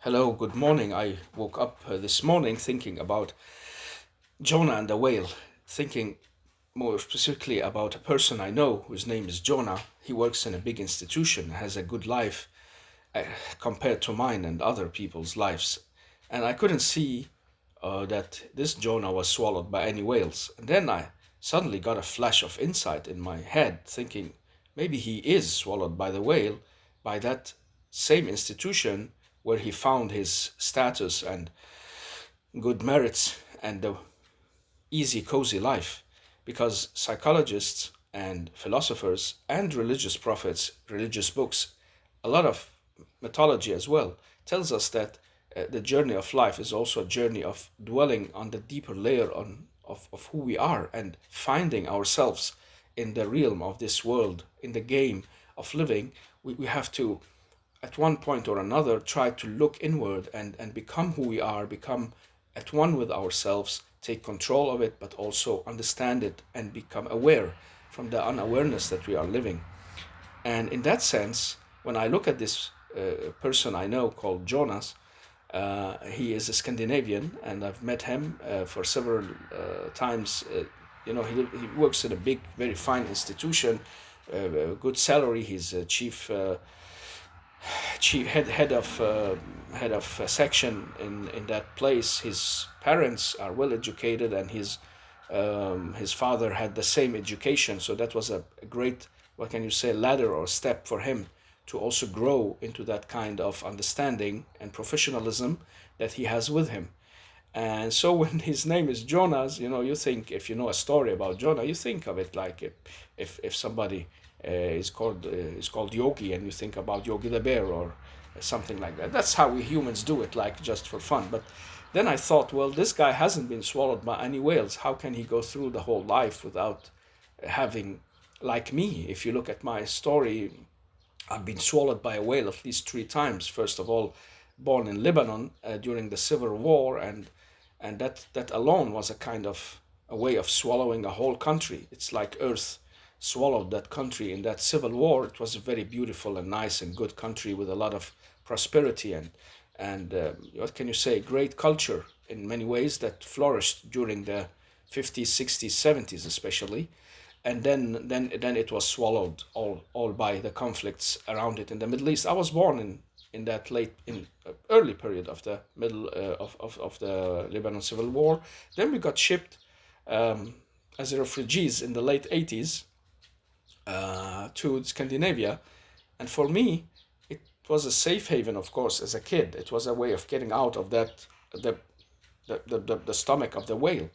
Hello, good morning. I woke up this morning thinking about Jonah and the whale, thinking more specifically about a person I know whose name is Jonah. He works in a big institution, has a good life uh, compared to mine and other people's lives. And I couldn't see that this Jonah was swallowed by any whales. And then I suddenly got a flash of insight in my head, thinking maybe he is swallowed by the whale, by that same institution where he found his status and good merits and the easy, cozy life. Because psychologists and philosophers and religious prophets, religious books, a lot of mythology as well, tells us that the journey of life is also a journey of dwelling on the deeper layer of who we are and finding ourselves in the realm of this world, in the game of living. We have to at one point or another try to look inward and become who we are, become at one with ourselves, take control of it, but also understand it and become aware from the unawareness that we are living. And in that sense, when I look at this person I know called Jonas, he is a Scandinavian, and I've met him for several times. He works in a big, very fine institution, good salary. He's a chief head of a section in that place. His parents are well educated, and his father had the same education, so that was a great, what can you say, ladder or step for him to also grow into that kind of understanding and professionalism that he has with him. And so when his name is Jonas, you think, if you know a story about Jonah, you think of it like if somebody is called Yogi, and you think about Yogi the bear or something like that. That's how we humans do it, like just for fun. But then I thought, well, this guy hasn't been swallowed by any whales. How can he go through the whole life without having, like me? If you look at my story, I've been swallowed by a whale at least three times. First of all, born in Lebanon during the Civil War, and that alone was a kind of a way of swallowing a whole country. It's like Earth swallowed that country in that civil war. It was a very beautiful and nice and good country with a lot of prosperity and what can you say, great culture in many ways that flourished during the 50s, 60s, 70s especially. And then it was swallowed all by the conflicts around it in the Middle East. I was born in that late in early period of the middle of the Lebanon civil war. Then we got shipped as refugees in the late 80s to Scandinavia. And for me, it was a safe haven, of course, as a kid. It was a way of getting out of the, the stomach of the whale.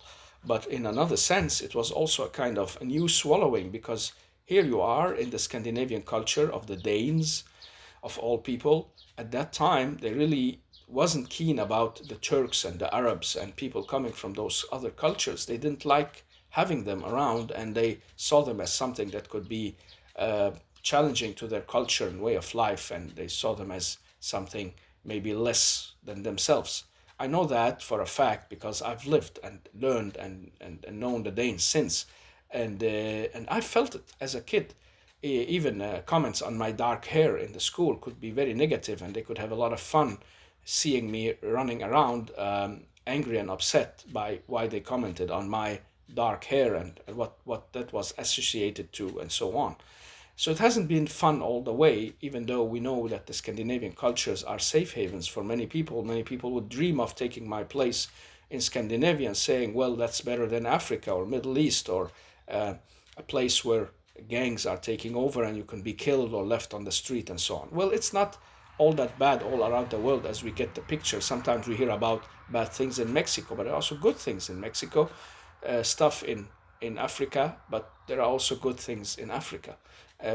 But in another sense, it was also a kind of a new swallowing, because here you are in the Scandinavian culture of the Danes, of all people. At that time, they really wasn't keen about the Turks and the Arabs and people coming from those other cultures. They didn't like having them around, and they saw them as something that could be uh, challenging to their culture and way of life, and they saw them as something maybe less than themselves. I know that for a fact because I've lived and learned and known the Danes since, and I felt it as a kid. Even comments on my dark hair in the school could be very negative, and they could have a lot of fun seeing me running around angry and upset by why they commented on my dark hair and what that was associated to and so on. So it hasn't been fun all the way, even though we know that the Scandinavian cultures are safe havens for many people. Many people would dream of taking my place in Scandinavia and saying, well, that's better than Africa or Middle East, or uh, a place where gangs are taking over and you can be killed or left on the street and so on. Well, it's not all that bad all around the world as we get the picture. Sometimes we hear about bad things in Mexico, but there are also good things in Mexico, stuff in Africa, but there are also good things in Africa.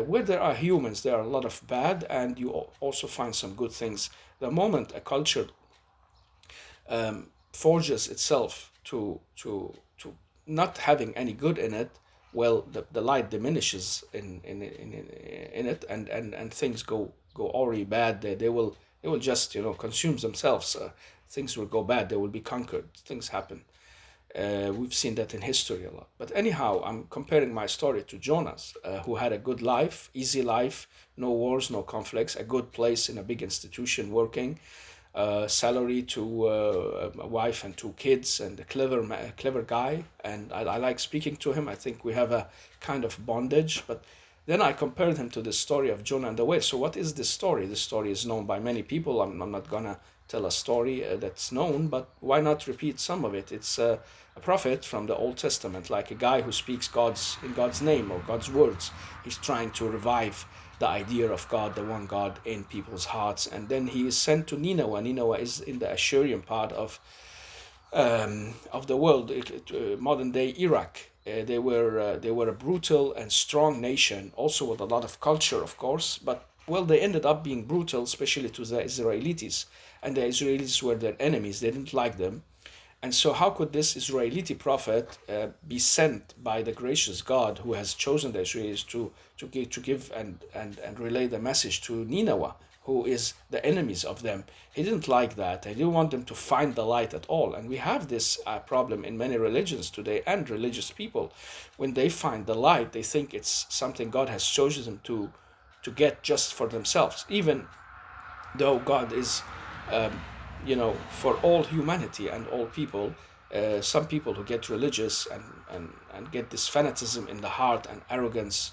Where there are humans, there are a lot of bad, and you also find some good things. The moment a culture forges itself to not having any good in it, well, the light diminishes in it, and things go already bad. They will just consume themselves. Things will go bad. They will be conquered. Things happen. We've seen that in history a lot. But anyhow, I'm comparing my story to Jonas, who had a good life, easy life, no wars, no conflicts, a good place in a big institution working. salary to a wife and 2 kids, and a clever guy. And I like speaking to him. I think we have a kind of bondage. But then I compared him to the story of Jonah and the whale. So what is this story? This story is known by many people. I'm not gonna tell a story that's known, but why not repeat some of it? It's a prophet from the Old Testament, like a guy who speaks God's name or God's words. He's trying to revive the idea of God, the one God, in people's hearts. And then he is sent to Nineveh. Nineveh is in the Assyrian part of the world, modern day Iraq. They were a brutal and strong nation, also with a lot of culture, of course. But well, they ended up being brutal, especially to the Israelis, and the Israelis were their enemies. They didn't like them, and so, how could this Israeli prophet be sent by the gracious God who has chosen the Israelis to give and relay the message to Nineveh, who is the enemies of them? He didn't like that. He didn't want them to find the light at all. And we have this problem in many religions today and religious people. When they find the light, they think it's something God has chosen them to get just for themselves, even though God is, for all humanity and all people. Some people who get religious and get this fanaticism in the heart and arrogance,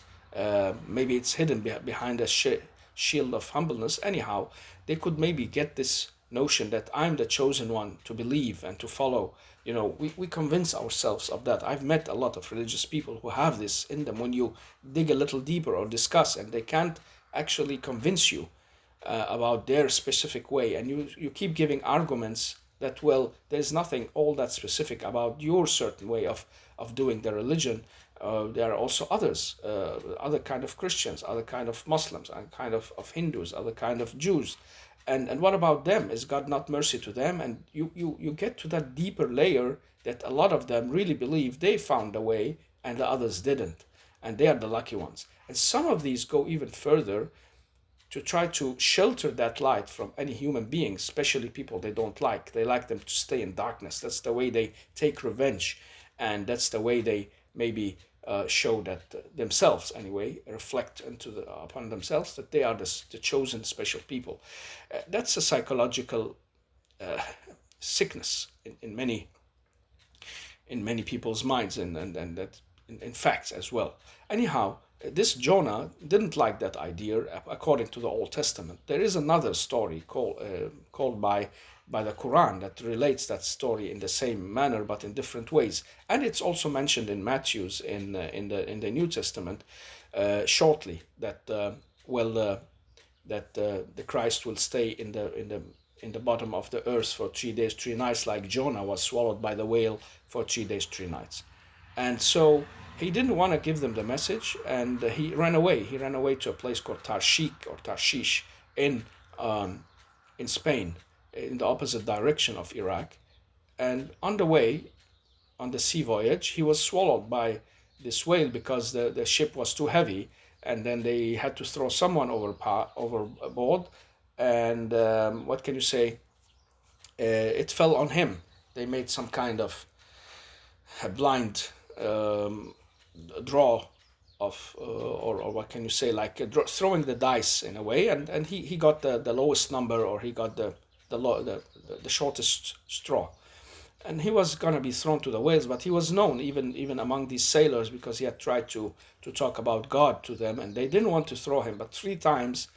maybe it's hidden behind a shield of humbleness. Anyhow, they could maybe get this notion that I'm the chosen one to believe and to follow. We convince ourselves of that. I've met a lot of religious people who have this in them when you dig a little deeper or discuss, and they can't actually convince you about their specific way, and you keep giving arguments that, well, there's nothing all that specific about your certain way of doing the religion. There are also others, other kind of Christians, other kind of Muslims, other kind of Hindus, other kind of Jews. And what about them? Is God not mercy to them? And you get to that deeper layer that a lot of them really believe they found a way and the others didn't, and they are the lucky ones. And some of these go even further to try to shelter that light from any human being, especially people they don't like. They like them to stay in darkness. That's the way they take revenge, and that's the way they maybe show that themselves, anyway, reflect upon themselves that they are the chosen special people. That's a psychological uh, sickness in many people's minds, and that in facts as well. Anyhow, this Jonah didn't like that idea according to the Old Testament. There is another story called by the Quran that relates that story in the same manner but in different ways, and it's also mentioned in Matthew's in the New Testament shortly that the Christ will stay in the bottom of the earth for 3 days, 3 nights, like Jonah was swallowed by the whale for 3 days, 3 nights. And so he didn't want to give them the message, and he ran away. He ran away to a place called Tarshish in in Spain, in the opposite direction of Iraq. And on the way, on the sea voyage, he was swallowed by this whale because the ship was too heavy, and then they had to throw someone overboard. And what can you say? It fell on him. They made some kind of a blind draw of or what can you say, like throwing the dice in a way, and he got the lowest number, or he got the shortest straw, and he was gonna be thrown to the whales. But he was known even among these sailors because he had tried to talk about God to them, and they didn't want to throw him. But 3 times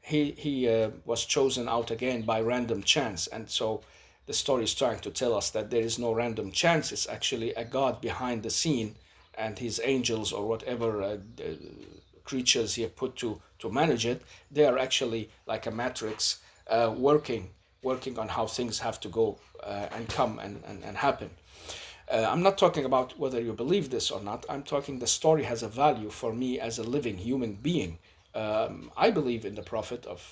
he was chosen out again by random chance. And so the story is trying to tell us that there is no random chance. It's actually a God behind the scene, and his angels or whatever creatures he put to manage it. They are actually like a matrix, working on how things have to go and come and happen. I'm not talking about whether you believe this or not. I'm talking the story has a value for me as a living human being. I believe in the prophet of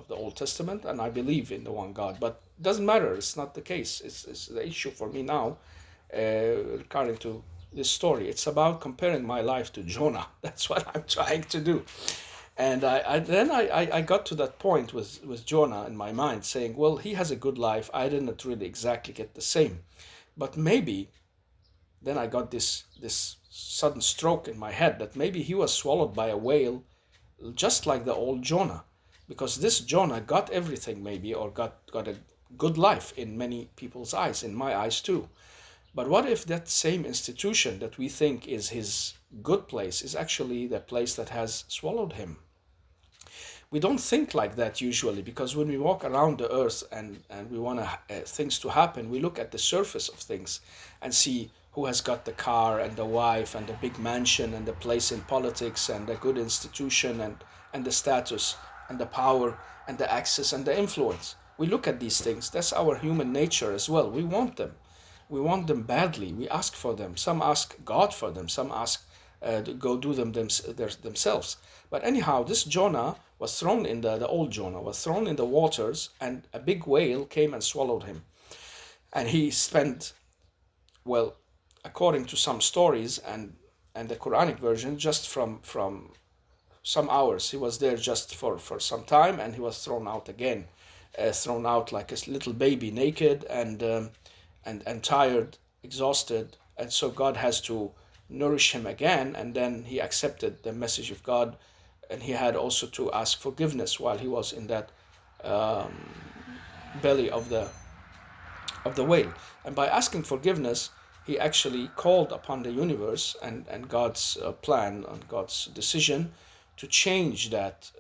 the Old Testament, and I believe in the one God. But it doesn't matter. It's not the case. It's the issue for me now, regarding to this story. It's about comparing my life to Jonah. That's what I'm trying to do. And I got to that point with Jonah in my mind, saying, well, he has a good life. I didn't really exactly get the same, but maybe then I got this sudden stroke in my head that maybe he was swallowed by a whale, just like the old Jonah, because this Jonah got everything maybe, or got a good life in many people's eyes, in my eyes too. But what if that same institution that we think is his good place is actually the place that has swallowed him? We don't think like that usually, because when we walk around the earth and we want things to happen, we look at the surface of things and see who has got the car and the wife and the big mansion and the place in politics and the good institution and the status and the power and the access and the influence. We look at these things. That's our human nature as well. We want them. We want them badly. We ask for them. Some ask God for them. Some ask to go do them themselves. But anyhow, this Jonah was thrown in the old Jonah was thrown in the waters, and a big whale came and swallowed him. And he spent, well, according to some stories and the Quranic version, just from some hours. He was there just for some time, and he was thrown out again, thrown out like a little baby, naked and tired, exhausted. And so God has to nourish him again, and then he accepted the message of God, and he had also to ask forgiveness while he was in that um, belly of the whale. And by asking forgiveness, he actually called upon the universe and God's plan and God's decision to change that,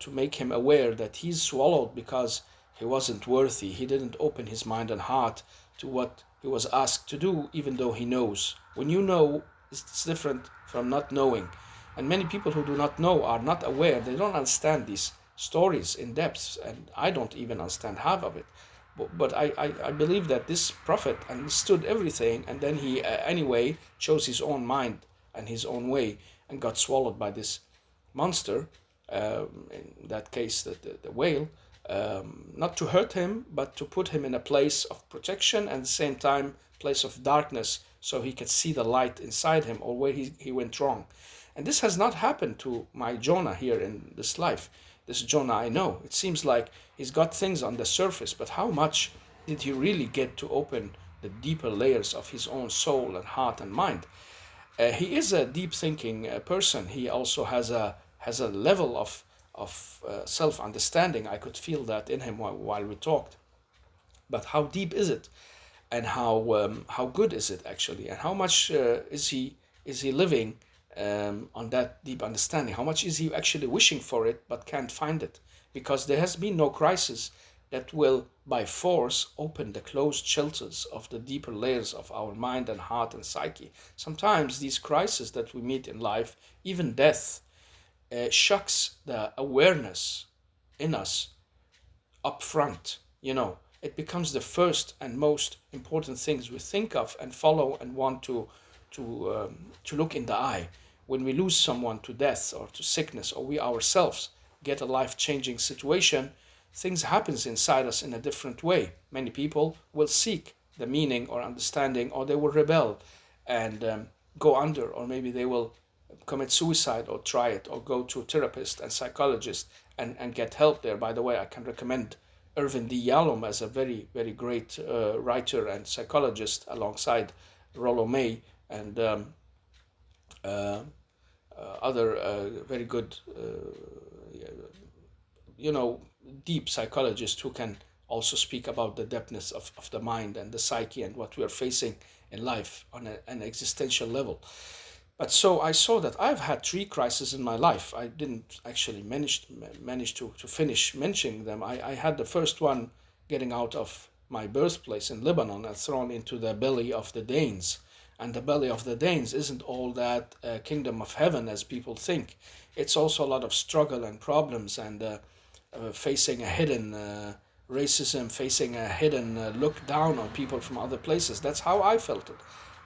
to make him aware that he's swallowed because he wasn't worthy. He didn't open his mind and heart to what he was asked to do, even though he knows. When you know, it's different from not knowing. And many people who do not know are not aware. They don't understand these stories in depth, and I don't even understand half of it. But I believe that this prophet understood everything, and then he anyway chose his own mind and his own way and got swallowed by this monster, in that case the whale, not to hurt him, but to put him in a place of protection and at the same time place of darkness, so he could see the light inside him or where he went wrong. And this has not happened to my Jonah here in this life. This Jonah I know. It seems like he's got things on the surface, but how much did he really get to open the deeper layers of his own soul and heart and mind? He is a deep thinking person. He also has a level of self understanding. I could feel that in him while we talked. But how deep is it, and how good is it actually, and how much is he living on that deep understanding? How much is he actually wishing for it but can't find it? Because there has been no crisis that will, by force, open the closed shelters of the deeper layers of our mind and heart and psyche. Sometimes these crises that we meet in life, even death, shocks the awareness in us up front. It becomes the first and most important things we think of and follow and want to look in the eye. When we lose someone to death or to sickness, or we ourselves get a life-changing situation, things happens inside us in a different way. Many people will seek the meaning or understanding, or they will rebel and go under, or maybe they will commit suicide or try it, or go to a therapist and psychologist and get help there. By the way, I can recommend Irvin D. Yalom as a very, very great writer and psychologist, alongside Rollo May and uh, other very good, you know, deep psychologists who can also speak about the depthness of the mind and the psyche and what we are facing in life on an existential level. But so I saw that I've had three crises in my life. I didn't actually manage to finish mentioning them. I had the first one getting out of my birthplace in Lebanon and thrown into the belly of the Danes. And the belly of the Danes isn't all that kingdom of heaven as people think. It's also a lot of struggle and problems and facing a hidden racism, facing a hidden look down on people from other places. That's how I felt it.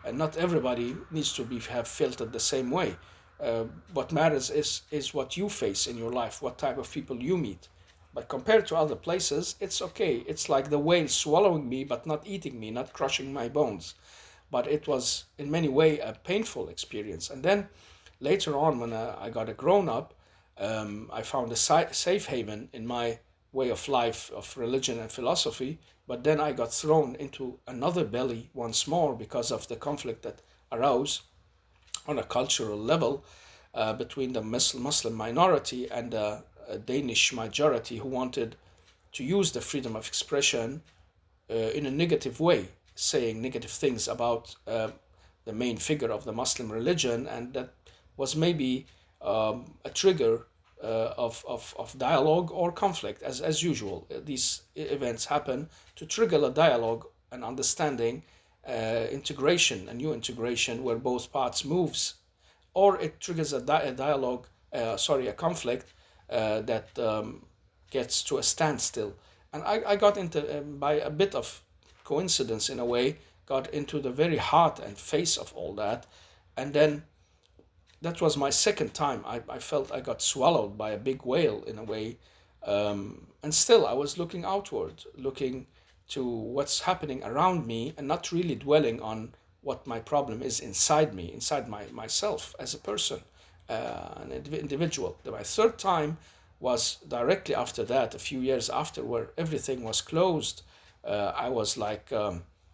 And not everybody needs to have felt it the same way. What matters is what you face in your life, what type of people you meet. But compared to other places, it's okay. It's like the whale swallowing me, but not eating me, not crushing my bones. But it was in many ways a painful experience. And then later on, when I got a grown up, I found a safe haven in my way of life, of religion and philosophy. But then I got thrown into another belly once more because of the conflict that arose on a cultural level between the Muslim minority and a Danish majority who wanted to use the freedom of expression in a negative way, saying negative things about the main figure of the Muslim religion, and that was maybe a trigger of dialogue or conflict, as usual. These events happen to trigger a dialogue, an understanding, integration, a new integration where both parts moves, or it triggers a dialogue, sorry, a conflict that gets to a standstill. And I got into, by a bit of coincidence in a way, got into the very heart and face of all that. And then that was my second time. I felt I got swallowed by a big whale in a way. And still, I was looking outward, looking to what's happening around me, and not really dwelling on what my problem is inside me, inside myself as a person, an individual. My third time was directly after that, a few years after, where everything was closed. I was like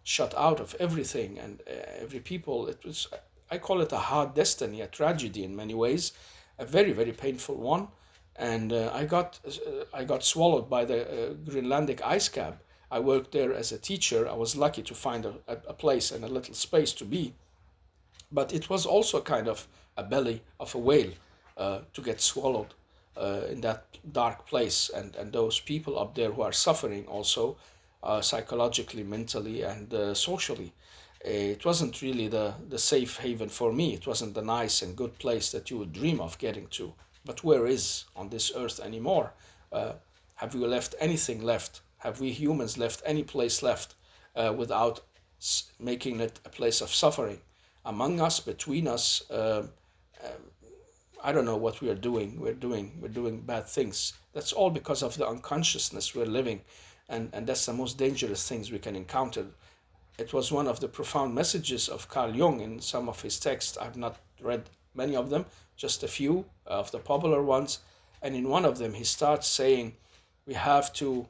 shut out of everything and every people. It was, I call it a hard destiny, a tragedy in many ways, a very very painful one. And I got swallowed by the Greenlandic ice cap. I worked there as a teacher. I was lucky to find a place and a little space to be, but it was also kind of a belly of a whale to get swallowed in that dark place, and those people up there who are suffering also psychologically, mentally, and socially. It wasn't really the safe haven for me. It wasn't the nice and good place that you would dream of getting to. But where is on this earth anymore? Uh, have we left anything left? Have we humans left any place left without making it a place of suffering? Among us, between us, I don't know what we are doing. We're doing bad things. That's all because of the unconsciousness we're living, and that's the most dangerous things we can encounter. It was one of the profound messages of Carl Jung in some of his texts. I've not read many of them, just a few of the popular ones. And in one of them, he starts saying, we have to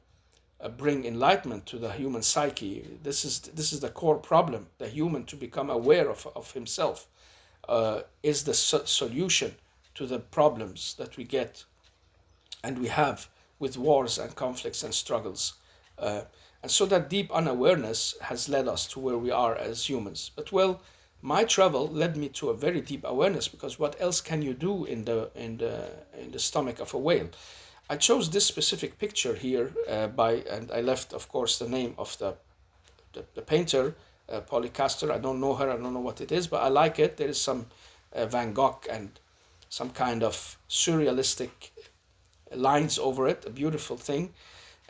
bring enlightenment to the human psyche. This is the core problem. The human to become aware of himself is the solution to the problems that we get and we have with wars and conflicts and struggles. Uh, and so that deep unawareness has led us to where we are as humans. But well, my travel led me to a very deep awareness, because what else can you do in the stomach of a whale? I chose this specific picture here and I left, of course, the name of the painter, Polycaster. I don't know her. I don't know what it is, but I like it. There is some Van Gogh and some kind of surrealistic lines over it. A beautiful thing.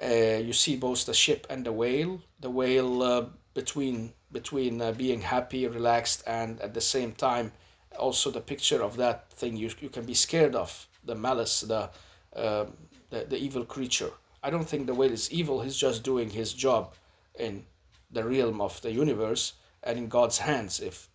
You see both the ship and the whale. The whale between being happy, relaxed, and at the same time also the picture of that thing you can be scared of, the malice, uh, the evil creature. I don't think the whale is evil. He's just doing his job in the realm of the universe and in God's hands. If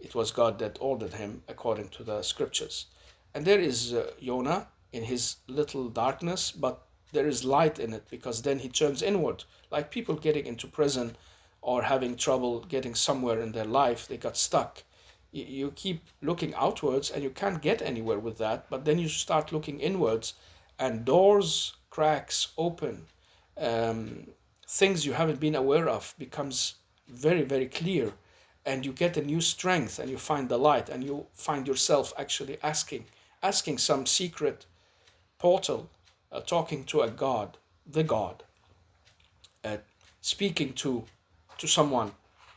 it was God that ordered him according to the scriptures. And there is Jonah in his little darkness, but there is light in it, because then he turns inward. Like people getting into prison or having trouble getting somewhere in their life, they got stuck. You keep looking outwards and you can't get anywhere with that, but then you start looking inwards and doors, cracks open. Um, Things you haven't been aware of becomes very, very clear, and you get a new strength and you find the light and you find yourself actually asking some secret portal, talking to a god, the god, uh, speaking to someone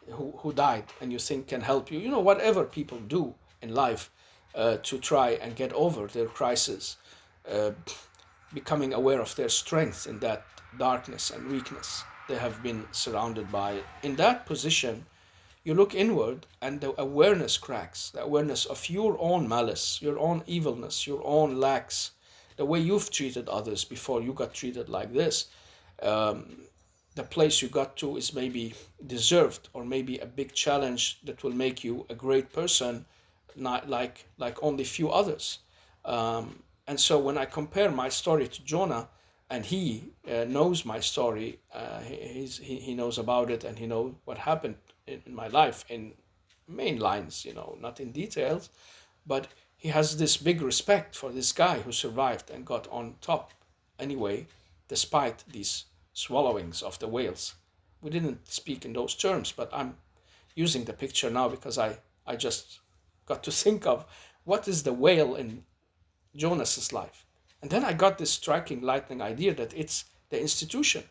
who died and you think can help you. You know, whatever people do in life to try and get over their crisis, uh, becoming aware of their strength in that darkness and weakness they have been surrounded by. In that position, you look inward and the awareness cracks, the awareness of your own malice, your own evilness, your own lacks, the way you've treated others before you got treated like this. Um, the place you got to is maybe deserved, or maybe a big challenge that will make you a great person, not like only few others. And so when I compare my story to Jonah, and he knows my story, he knows about it, and he knows what happened in my life in main lines, not in details, but he has this big respect for this guy who survived and got on top anyway, despite these swallowings of the whales. We didn't speak in those terms, but I'm using the picture now because I just got to think of what is the whale in Jonas's life. And then I got this striking, lightning idea that it's the institution.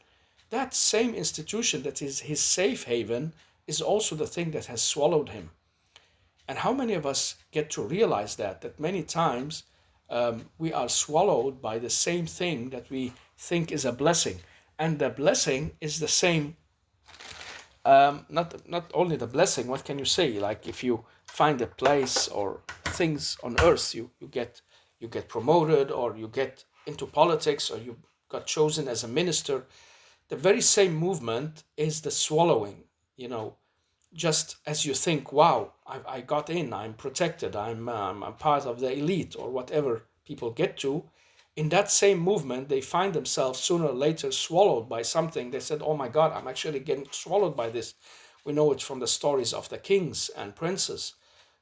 That same institution that is his safe haven is also the thing that has swallowed him. And how many of us get to realize that many times we are swallowed by the same thing that we think is a blessing, and the blessing is the same. Not only the blessing. What can you say? Like if you find a place or things on earth, you get promoted, or you get into politics, or you got chosen as a minister. The very same movement is the swallowing. You know, just as you think, wow, I got in, I'm protected, I'm part of the elite, or whatever people get to, in that same movement, they find themselves sooner or later swallowed by something. They said, oh my God, I'm actually getting swallowed by this. We know it from the stories of the kings and princes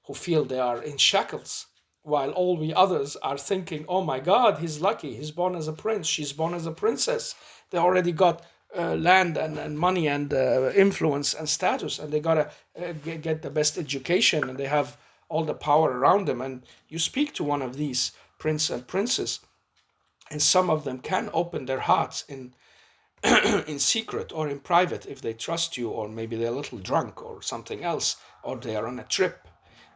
who feel they are in shackles, while all we others are thinking, oh my God, he's lucky. He's born as a prince. She's born as a princess. They already got land and money and influence and status, and they gotta get the best education, and they have all the power around them. And you speak to one of these prince and princess, and some of them can open their hearts in in secret or in private if they trust you, or maybe they're a little drunk or something else, or they are on a trip.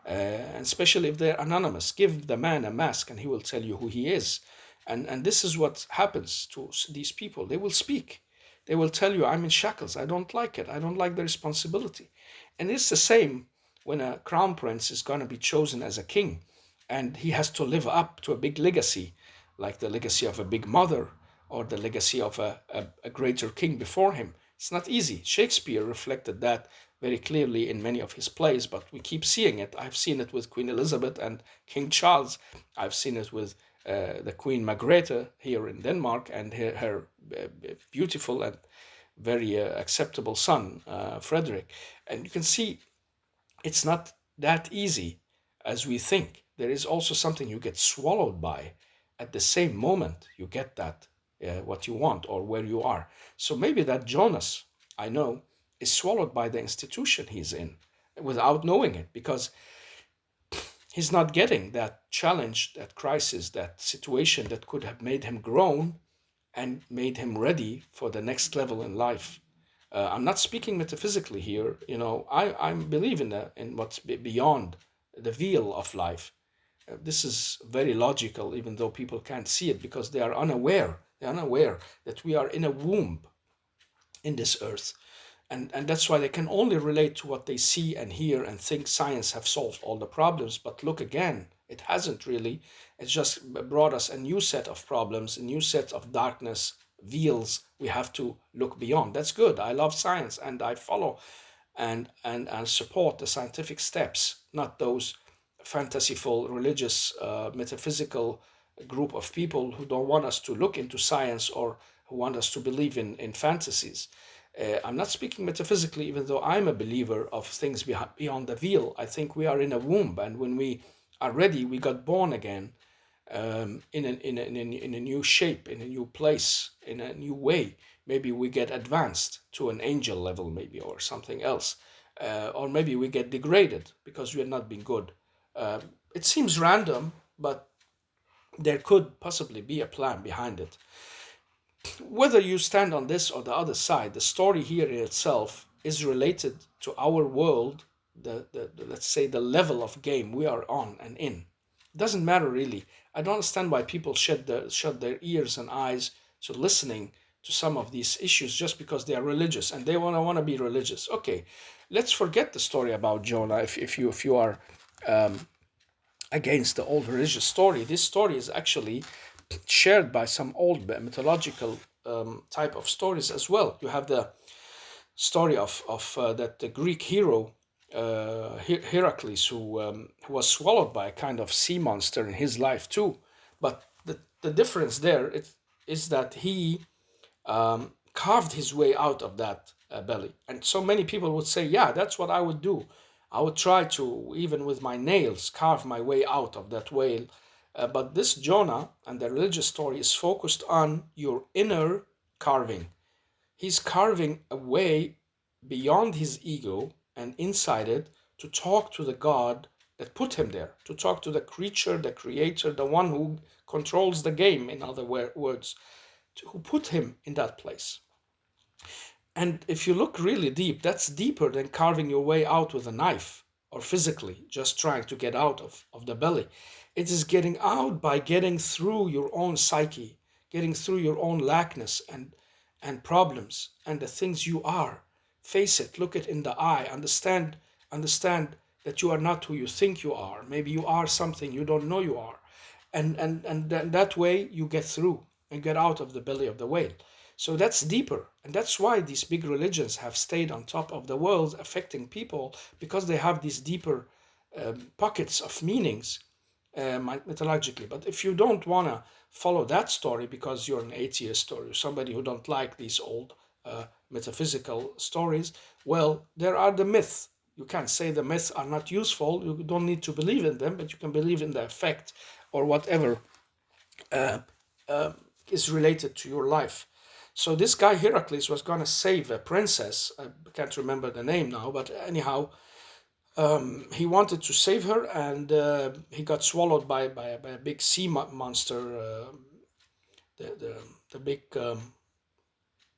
And especially if they're anonymous, give the man a mask and he will tell you who he is. And this is what happens to these people. They will speak. They will tell you, I'm in shackles. I don't like it. I don't like the responsibility. And it's the same when a crown prince is going to be chosen as a king, and he has to live up to a big legacy, like the legacy of a big mother, or the legacy of a greater king before him. It's not easy. Shakespeare reflected that very clearly in many of his plays, but we keep seeing it. I've seen it with Queen Elizabeth and King Charles. I've seen it with the Queen Margrethe here in Denmark, and her beautiful and very acceptable son, Frederick. And you can see it's not that easy as we think. There is also something you get swallowed by at the same moment you get that what you want or where you are. So maybe that Jonas, I know, is swallowed by the institution he's in without knowing it, because he's not getting that challenge, that crisis, that situation that could have made him grown and made him ready for the next level in life. I'm not speaking metaphysically here. You know, I believe in what's beyond the veil of life. This is very logical, even though people can't see it because they are unaware. They're unaware that we are in a womb in this earth. And that's why they can only relate to what they see and hear and think science have solved all the problems. But look again, it hasn't really. It's just brought us a new set of problems, a new set of darkness, veils we have to look beyond. That's good. I love science and I follow and support the scientific steps, not those fantasyful, religious, metaphysical group of people who don't want us to look into science or who want us to believe in fantasies. I'm not speaking metaphysically, even though I'm a believer of things beyond the veil. I think we are in a womb, and when we are ready, we got born again in a new shape, in a new place, in a new way. Maybe we get advanced to an angel level, maybe, or something else. Or maybe we get degraded because we have not been good. Uh, it seems random, but there could possibly be a plan behind it. Whether you stand on this or the other side, the story here in itself is related to our world, let's say the level of game we are on and in. It doesn't matter really. I don't understand why people shut their ears and eyes to listening to some of these issues just because they are religious and they want to be religious. Okay, let's forget the story about Jonah. If you are against the old religious story, this story is actually shared by some old mythological type of stories as well. You have the story of that the Greek hero Heracles, who was swallowed by a kind of sea monster in his life too. But the difference there is that he carved his way out of that belly. And so many people would say, yeah, that's what I would do. I would try to, even with my nails, carve my way out of that whale. But this Jonah and the religious story is focused on your inner carving. He's carving a way beyond his ego and inside it to talk to the God that put him there, to talk to the creature, the creator, the one who controls the game, in other words, who put him in that place. And if you look really deep, that's deeper than carving your way out with a knife or physically just trying to get out of the belly. It is getting out by getting through your own psyche, getting through your own lackness and problems and the things you are. Face it, look it in the eye, understand that you are not who you think you are. Maybe you are something you don't know you are. And that way you get through and get out of the belly of the whale. So that's deeper. And that's why these big religions have stayed on top of the world, affecting people, because they have these deeper pockets of meanings mythologically. But if you don't want to follow that story because you're an atheist or you're somebody who don't like these old metaphysical stories, well, there are the myths. You can't say the myths are not useful. You don't need to believe in them, but you can believe in the effect or whatever uh, uh, is related to your life. So this guy Heracles was going to save a princess. I can't remember the name now, but anyhow, he wanted to save her, and he got swallowed by a big sea monster, the, the the big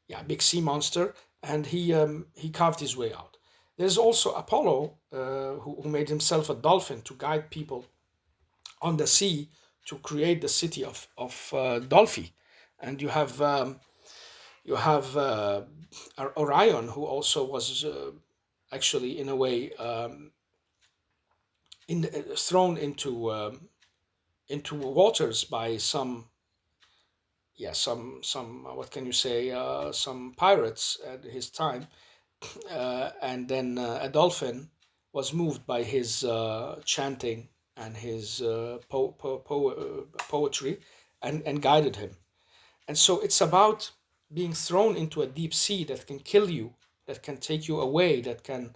yeah, big sea monster, and he carved his way out. There's also Apollo, who made himself a dolphin to guide people on the sea to create the city of Delphi, and you have Orion, who also was actually in a way thrown into waters by some, yeah, some what can you say, some pirates at his time, and then a dolphin was moved by his chanting and his poetry, and guided him. And so it's about being thrown into a deep sea that can kill you, that can take you away, that can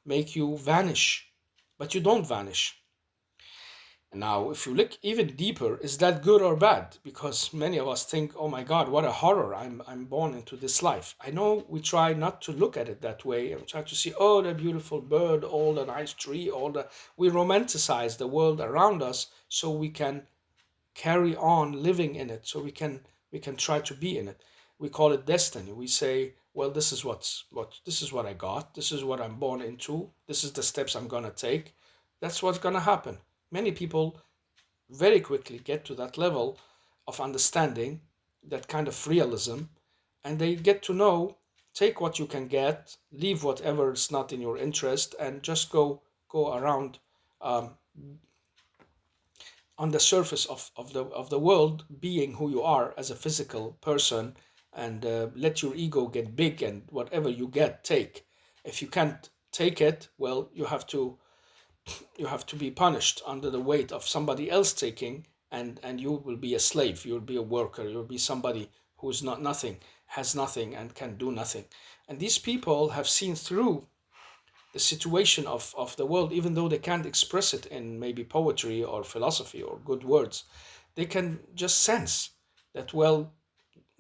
make you vanish, but you don't vanish. Now, if you look even deeper, is that good or bad? Because many of us think, oh my God, what a horror, I'm born into this life. I know we try not to look at it that way and try to see, oh, the beautiful bird, all the nice tree, we romanticize the world around us so we can carry on living in it, so we can try to be in it. We call it destiny. We say, well, this is what I got, this is what I'm born into, this is the steps I'm gonna take, that's what's gonna happen. Many people very quickly get to that level of understanding, that kind of realism, and they get to know, take what you can get, leave whatever is not in your interest, and just go around um, on the surface of the world, being who you are as a physical person, and let your ego get big, and whatever you get, take. If you can't take it, well, you have to be punished under the weight of somebody else taking, and you will be a slave, you'll be a worker, you'll be somebody who's not nothing, has nothing, and can do nothing. And these people have seen through the situation of the world, even though they can't express it in maybe poetry or philosophy or good words. They can just sense that, well,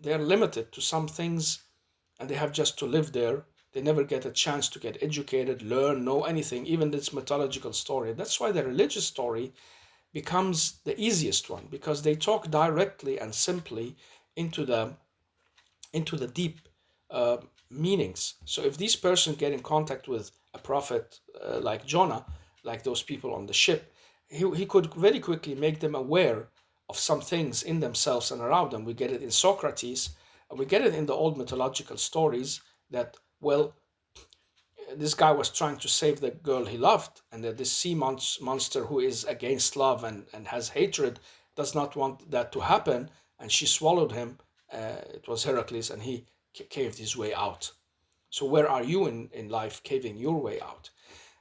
they're limited to some things, and they have just to live there. They never get a chance to get educated, learn, know anything, even this mythological story. That's why the religious story becomes the easiest one, because they talk directly and simply into the deep uh, meanings. So if these persons get in contact with a prophet like Jonah, like those people on the ship, he could very quickly make them aware of some things in themselves and around them. We get it in Socrates, and we get it in the old mythological stories that, well, this guy was trying to save the girl he loved, and that this sea monster who is against love and has hatred does not want that to happen, and she swallowed him. It was Heracles, and he caved his way out. So where are you in life, caving your way out?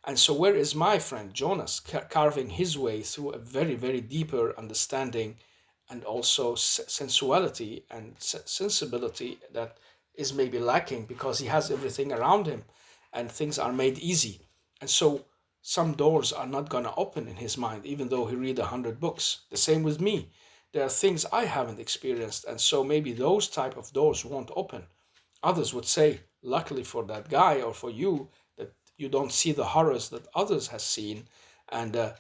And so where is my friend Jonas, carving his way through a very, very deeper understanding, and also sensuality and sensibility that is maybe lacking because he has everything around him and things are made easy. And so some doors are not going to open in his mind, even though he read 100 books. The same with me. There are things I haven't experienced, and so maybe those type of doors won't open. Others would say, luckily for that guy or for you, that you don't see the horrors that others has seen, and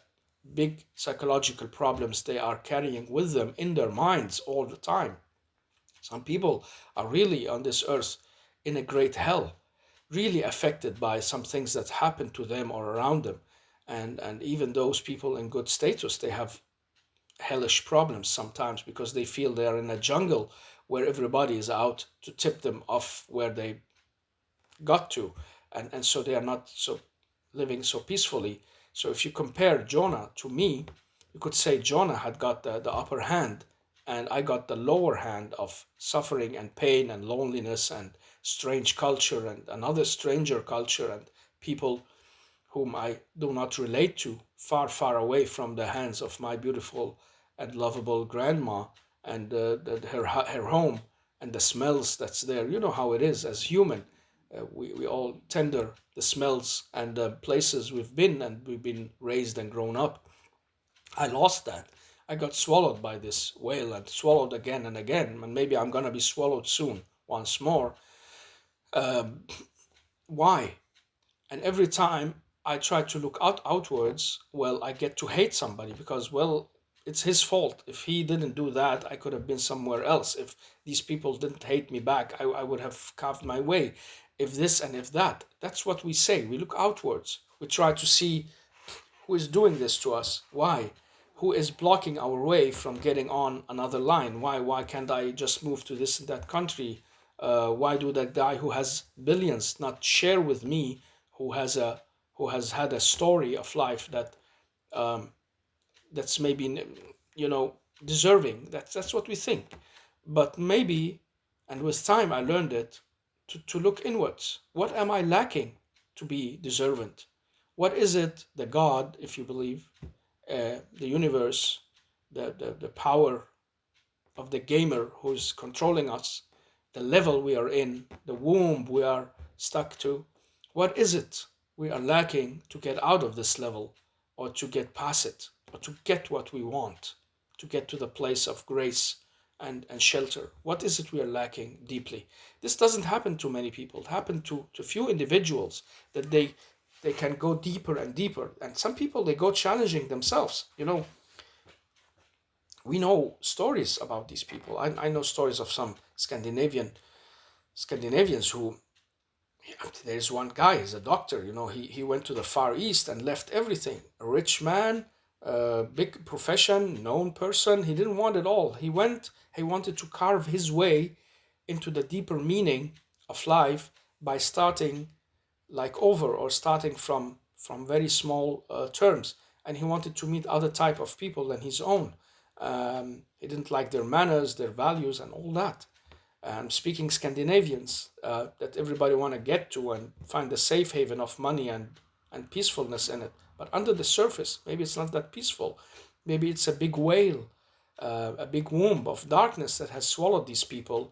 big psychological problems they are carrying with them in their minds all the time. Some people are really on this earth in a great hell, really affected by some things that happen to them or around them. And even those people in good status, they have hellish problems sometimes because they feel they are in a jungle where everybody is out to tip them off where they got to, and so they are not so living so peacefully. So if you compare Jonah to me, you could say Jonah had got the upper hand, and I got the lower hand of suffering and pain and loneliness and strange culture and another stranger culture and people whom I do not relate to, far, far away from the hands of my beautiful and lovable grandma and her home and the smells that's there. You know how it is as human. We all tender the smells and the places we've been and we've been raised and grown up. I lost that. I got swallowed by this whale and swallowed again and again, and maybe I'm gonna be swallowed soon once more. Um, why? And every time I try to look outwards, well, I get to hate somebody because, well, it's his fault. If he didn't do that, I could have been somewhere else. If these people didn't hate me back, I would have carved my way. If this and if that. That's what we say. We look outwards. We try to see who is doing this to us. Why? Who is blocking our way from getting on another line? Why can't I just move to this and that country? Why do that guy who has billions not share with me, who has had a story of life that um, that's maybe you know deserving? That's what we think. But maybe, and with time I learned it, to look inwards. What am I lacking to be deserving? What is it, the God, if you believe, the universe, the power of the gamer who's controlling us, the level we are in, the womb we are stuck to? What is it we are lacking to get out of this level or to get past it or to get what we want, to get to the place of grace and shelter? What is it we are lacking deeply? This doesn't happen to many people. It happens to few individuals that they can go deeper and deeper. And some people they go challenging themselves. We know stories about these people. I know stories of some Scandinavians who there's one guy, he's a doctor, he went to the Far East and left everything. A rich man, a big profession, known person. He didn't want it all. He wanted to carve his way into the deeper meaning of life by starting like over or starting from very small terms, and he wanted to meet other type of people than his own. He didn't like their manners, their values, and all that. Speaking Scandinavians that everybody want to get to and find a safe haven of money and peacefulness in it. But under the surface, maybe it's not that peaceful. Maybe it's a big whale, a big womb of darkness that has swallowed these people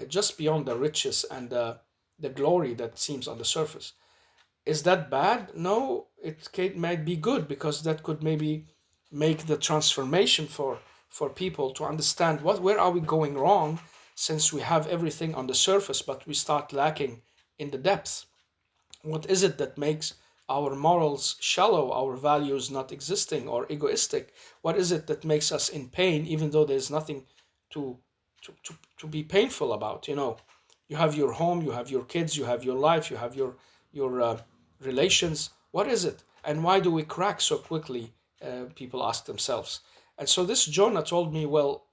just beyond the riches and the glory that seems on the surface. Is that bad? No, might be good because that could maybe make the transformation for people to understand where are we going wrong, since we have everything on the surface but we start lacking in the depth. What is it that makes our morals shallow, our values not existing or egoistic? What is it that makes us in pain even though there's nothing to to be painful about? You have your home, you have your kids, you have your life, you have your relations. What is it, and why do we crack so quickly? People ask themselves. And so this Jonah told me, well,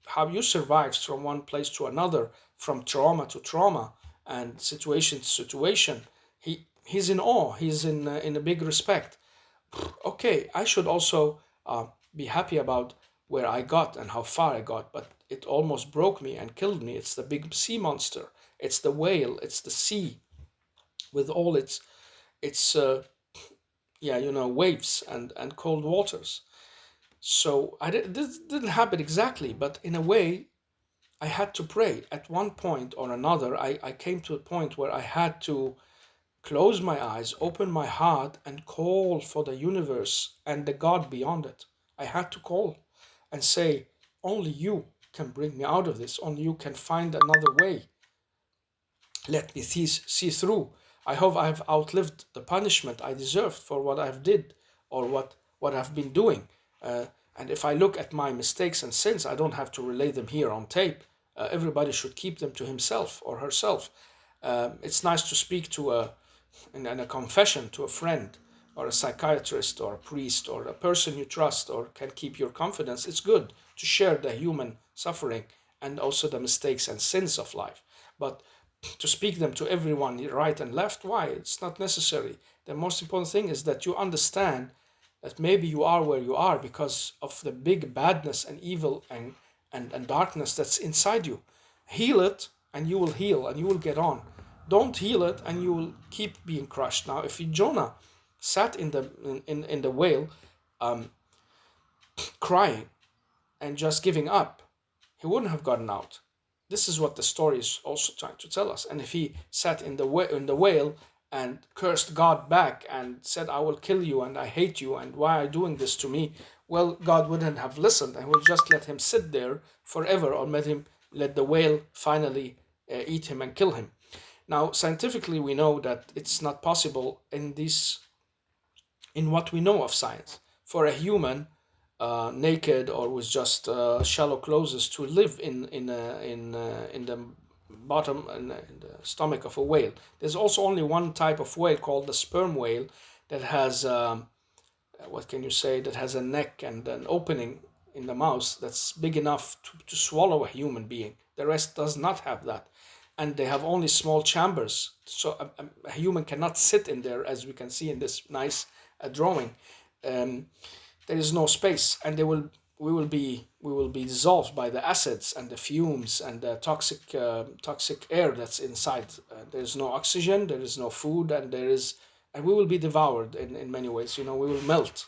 how you survived from one place to another, from trauma to trauma, and situation to situation. He's in awe. He's in a big respect. Okay, I should also be happy about where I got and how far I got, but it almost broke me and killed me. It's the big sea monster. It's the whale. It's the sea with all its yeah, waves and cold waters. So this didn't happen exactly, but in a way, I had to pray. At one point or another, I came to a point where I had to close my eyes, open my heart, and call for the universe and the God beyond it. I had to call and say, only you can bring me out of this. Only you can find another way. Let me see through. I hope I have outlived the punishment I deserved for what I've did, or what I've been doing. Uh, and if I look at my mistakes and sins, I don't have to relay them here on tape. Everybody should keep them to himself or herself. It's nice to speak to in a confession to a friend or a psychiatrist or a priest or a person you trust or can keep your confidence. It's good to share the human suffering and also the mistakes and sins of life. But to speak them to everyone, right and left, why? It's not necessary. The most important thing is that you understand that maybe you are where you are because of the big badness and evil and darkness that's inside you. Heal it and you will heal and you will get on. Don't heal it and you will keep being crushed. Now, if Jonah sat in the whale, um, crying and just giving up, he wouldn't have gotten out. This is what the story is also trying to tell us. And if he sat in the whale and cursed God back and said, I will kill you and I hate you and why are you doing this to me? Well, God wouldn't have listened and would just let him sit there forever, or let the whale finally eat him and kill him. Now, scientifically, we know that it's not possible in what we know of science for a human naked or with just shallow clothes to live in the bottom in the stomach of a whale. There's also only one type of whale called the sperm whale that has what can you say, that has a neck and an opening in the mouth that's big enough to swallow a human being. The rest does not have that, and they have only small chambers, so a human cannot sit in there, as we can see in this nice drawing. Um, there is no space, and we will be dissolved by the acids and the fumes and the toxic air that's inside. There is no oxygen, there is no food, and we will be devoured in many ways. We will melt.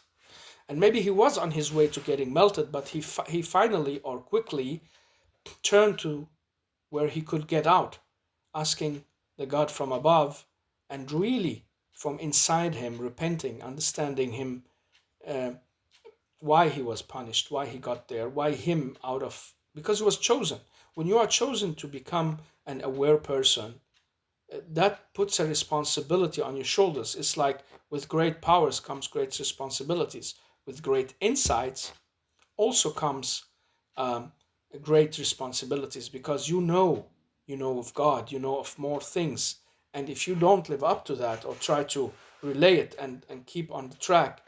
And maybe he was on his way to getting melted, but he finally or quickly turned to where he could get out, asking the God from above, and really from inside him, repenting, understanding him, uh, why he was punished, why he got there, why him out of, because he was chosen. When you are chosen to become an aware person, that puts a responsibility on your shoulders. It's like with great powers comes great responsibilities. With great insights also comes um, great responsibilities, because you know of God, you know of more things. And if you don't live up to that or try to relay it and keep on the track,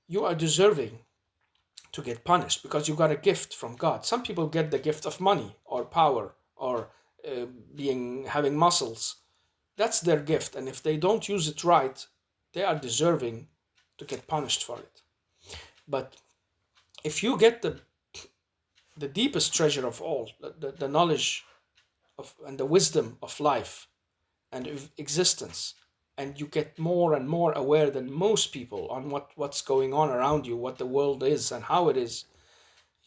you are deserving to get punished because you got a gift from God. Some people get the gift of money or power or having muscles. That's their gift, and if they don't use it right, they are deserving to get punished for it. But if you get the deepest treasure of all, the knowledge of and the wisdom of life and of existence, and you get more and more aware than most people on what's going on around you, what the world is and how it is,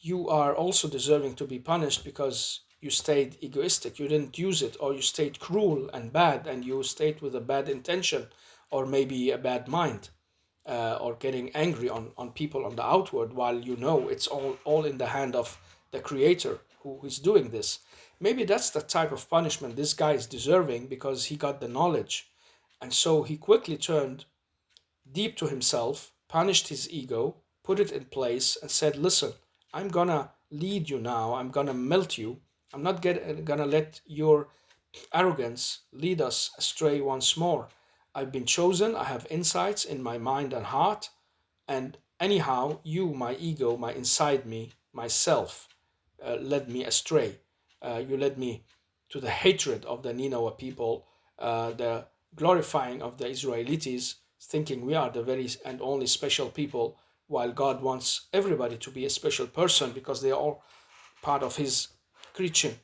you are also deserving to be punished because you stayed egoistic, you didn't use it, or you stayed cruel and bad, and you stayed with a bad intention or maybe a bad mind, or getting angry on people on the outward, while you know it's all in the hand of the creator who is doing this. Maybe that's the type of punishment this guy is deserving, because he got the knowledge, and so he quickly turned deep to himself, punished his ego, put it in place, and said, listen, I'm gonna lead you now, I'm gonna melt you, I'm not gonna let your arrogance lead us astray once more. I've been chosen, I have insights in my mind and heart, and anyhow, you, my ego, my inside me, myself, led me astray. You led me to the hatred of the Nineveh people, the glorifying of the Israelites, thinking we are the very and only special people, while God wants everybody to be a special person because they are all part of His creation,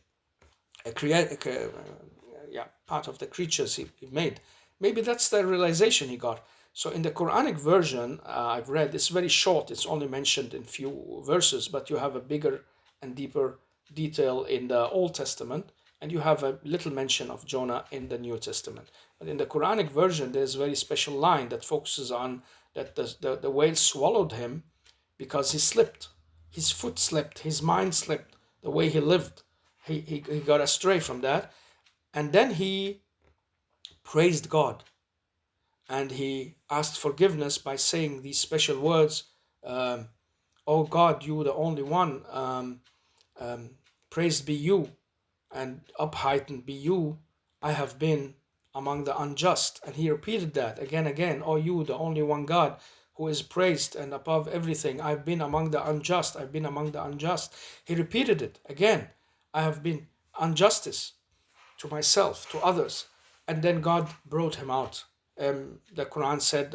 part of the creatures he made. Maybe that's the realization he got. So in the Quranic version I've read, it's very short. It's only mentioned in few verses, but you have a bigger and deeper detail in the Old Testament. and you have a little mention of Jonah in the New Testament. But in the Quranic version, there's a very special line that focuses on that the whale swallowed him because he slipped. His foot slipped, his mind slipped, the way he lived. He got astray from that. And then he praised God and he asked forgiveness by saying these special words, um, "Oh God, you the only one, um, praised be you, and upheightened be you. I have been among the unjust." And he repeated that again, "Oh, you, the only one God who is praised and above everything. I've been among the unjust. I've been among the unjust." He repeated it again. "I have been injustice to myself, to others." And then God brought him out. The Quran said,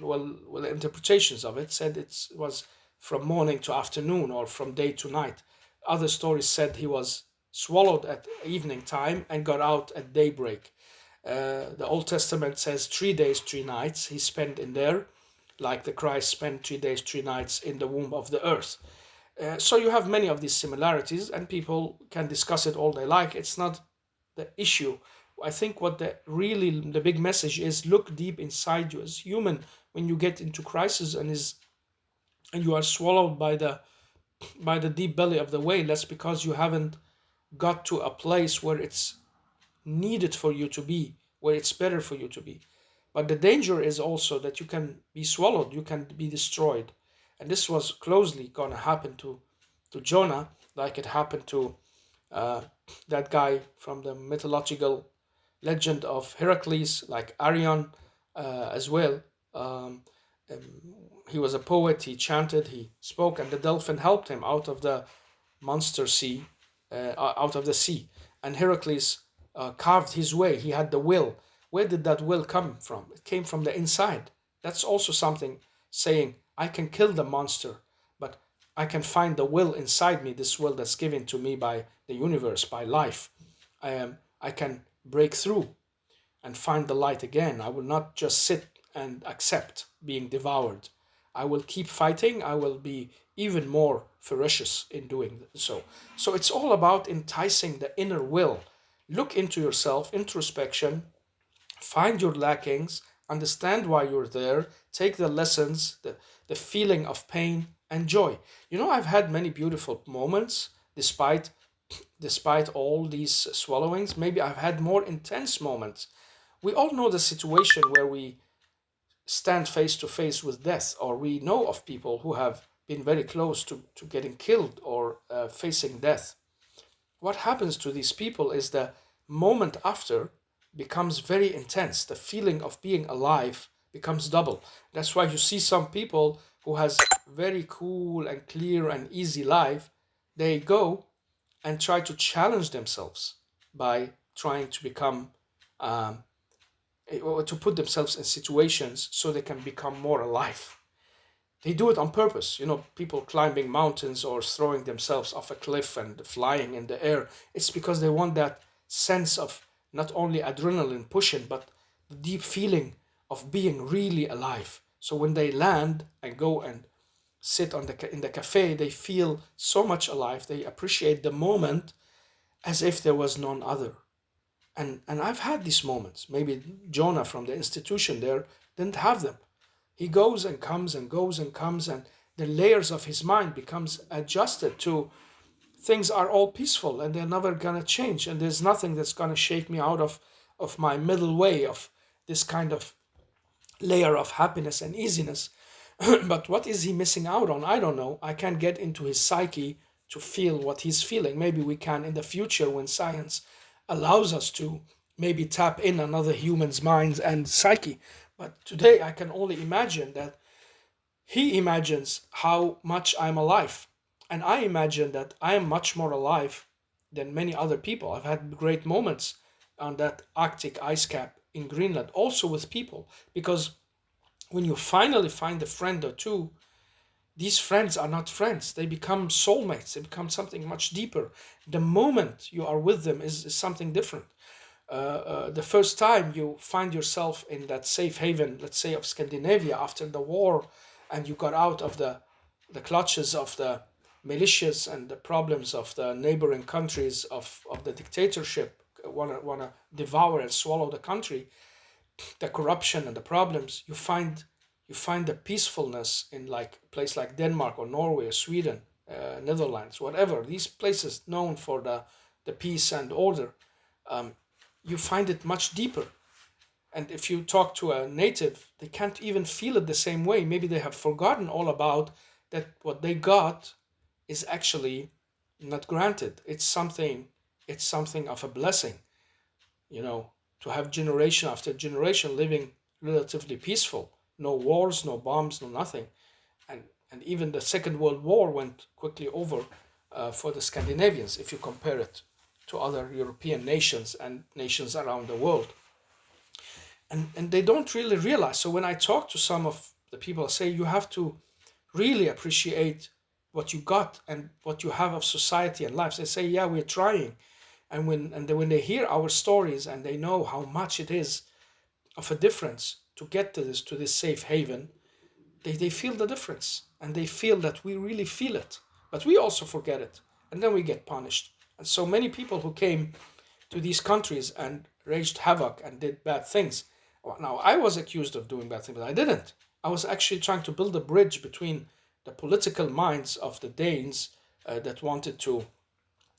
well, the interpretations of it said it was from morning to afternoon or from day to night. Other stories said he was swallowed at evening time and got out at daybreak. The Old Testament says 3 days, 3 nights he spent in there, like the Christ spent 3 days, 3 nights in the womb of the earth. So you have many of these similarities, and people can discuss it all they like. It's not the issue. I think what the big message is: look deep inside you as human when you get into crisis and you are swallowed by the deep belly of the whale. That's because you haven't got to a place where it's needed for you to be, where it's better for you to be. But the danger is also that you can be swallowed, you can be destroyed. And this was closely going to happen to Jonah, like it happened to uh, that guy from the mythological legend of Heracles, like Arion as well. Um, he was a poet, he chanted, he spoke, and the dolphin helped him out of the monster sea, out of the sea. And Heracles carved his way, he had the will. Where did that will come from? It came from the inside. That's also something saying, I can kill the monster, but I can find the will inside me, this will that's given to me by the universe, by life. I can break through and find the light again. I will not just sit and accept being devoured. I will keep fighting. I will be even more ferocious in doing so. So it's all about enticing the inner will. Look into yourself, introspection, find your lackings, understand why you're there, take the lessons, the feeling of pain and joy. You know, I've had many beautiful moments despite all these swallowings. Maybe I've had more intense moments. We all know the situation where we stand face to face with death, or we know of people who have been very close to getting killed or facing death. What happens to these people is the moment after becomes very intense. The feeling of being alive becomes double. That's why you see some people who has very cool and clear and easy life, they go and try to challenge themselves by trying to become um, or to put themselves in situations so they can become more alive. They do it on purpose. You know, people climbing mountains or throwing themselves off a cliff and flying in the air. It's because they want that sense of not only adrenaline pushing, but the deep feeling of being really alive. So when they land and go and sit in the cafe, they feel so much alive. They appreciate the moment as if there was none other. And I've had these moments. Maybe Jonah from the institution there didn't have them. He goes and comes and goes and comes, and the layers of his mind becomes adjusted to things are all peaceful and they're never gonna change, and there's nothing that's gonna shake me out of my middle way of this kind of layer of happiness and easiness. But what is he missing out on? I don't know. I can't get into his psyche to feel what he's feeling. Maybe we can in the future when science allows us to maybe tap in another human's minds and psyche. But today I can only imagine that he imagines how much I'm alive. And I imagine that I am much more alive than many other people. I've had great moments on that Arctic ice cap in Greenland, also with people, because when you finally find a friend or two, these friends are not friends. They become soulmates. They become something much deeper. The moment you are with them is something different. The first time you find yourself in that safe haven, let's say of Scandinavia after the war, and you got out of the clutches of the militias and the problems of the neighboring countries of the dictatorship wanna devour and swallow the country, the corruption and the problems, you find the peacefulness in like a place like Denmark or Norway or Sweden, Netherlands, whatever these places known for the peace and order. Um, you find it much deeper. And if you talk to a native, they can't even feel it the same way. Maybe they have forgotten all about that. What they got is actually not granted. It's something of a blessing, you know, to have generation after generation living relatively peaceful. No wars, no bombs, no nothing. And even the Second World War went quickly over for the Scandinavians if you compare it to other European nations and nations around the world. And they don't really realize. So when I talk to some of the people, I say you have to really appreciate what you got and what you have of society and life. They say, yeah, we're trying. And when they hear our stories and they know how much it is of a difference to get to this safe haven, they feel the difference and they feel that we really feel it. But we also forget it and then we get punished. And so many people who came to these countries and waged havoc and did bad things. Well, now, I was accused of doing bad things, but I didn't. I was actually trying to build a bridge between the political minds of the Danes that wanted to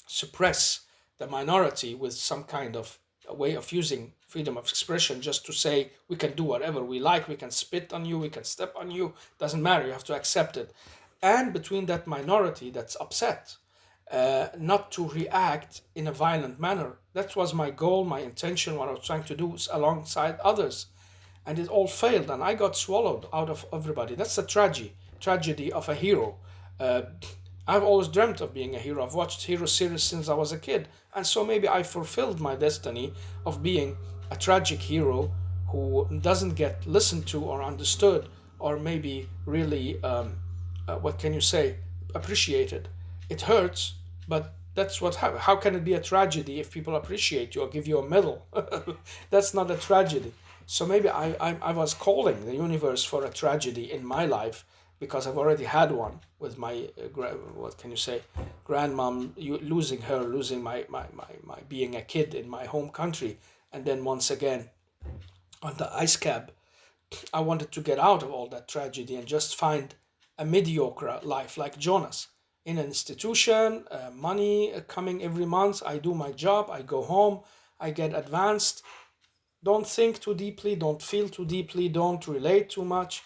suppress the minority with some kind of a way of using freedom of expression just to say we can do whatever we like, we can spit on you, we can step on you, doesn't matter, you have to accept it. And between that minority that's upset, not to react in a violent manner. That was my goal, my intention, what I was trying to do alongside others. And it all failed, and I got swallowed out of everybody. That's the tragedy of a hero. Uh, I've always dreamt of being a hero. I've watched hero series since I was a kid, and so maybe I fulfilled my destiny of being a tragic hero who doesn't get listened to or understood, or maybe really, what can you say, appreciated. It hurts, but that's what happens. How can it be a tragedy if people appreciate you or give you a medal? That's not a tragedy. So maybe I was calling the universe for a tragedy in my life because I've already had one with my, what can you say, grandmom, losing her, losing my being a kid in my home country. And then once again on the ice cap, I wanted to get out of all that tragedy and just find a mediocre life like Jonas in an institution, money coming every month. I do my job, I go home, I get advanced. Don't think too deeply, don't feel too deeply, don't relate too much.